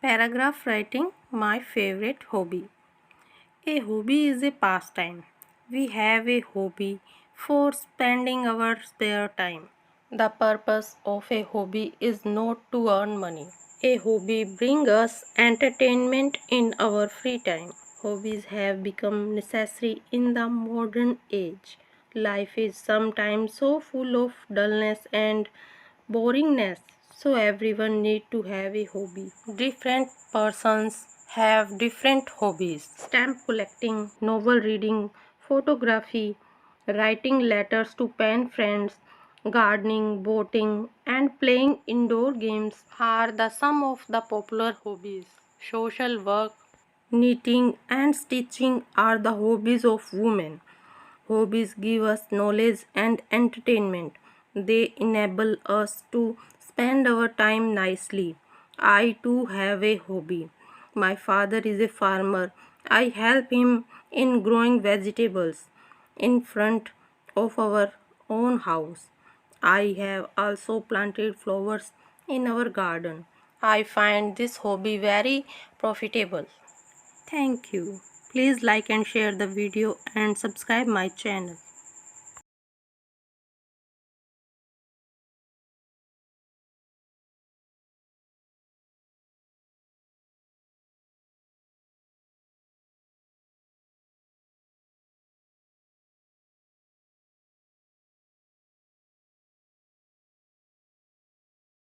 Paragraph writing, my favorite hobby. A hobby is a pastime. We have a hobby for spending our spare time. The purpose of a hobby is not to earn money. A hobby brings us entertainment in our free time. Hobbies have become necessary in the modern age. Life is sometimes so full of dullness and boringness, so everyone need to have a hobby. Different persons have different hobbies. Stamp collecting, novel reading, photography, writing letters to pen friends, gardening, boating, and playing indoor games are the some of the popular hobbies. Social work, knitting, and stitching are the hobbies of women. Hobbies give us knowledge and entertainment. They enable us to spend our time nicely. I too have a hobby. My father is a farmer. I help him in growing vegetables in front of our own house. I have also planted flowers in our garden. I find this hobby very profitable. Thank you. Please like and share the video and subscribe my channel.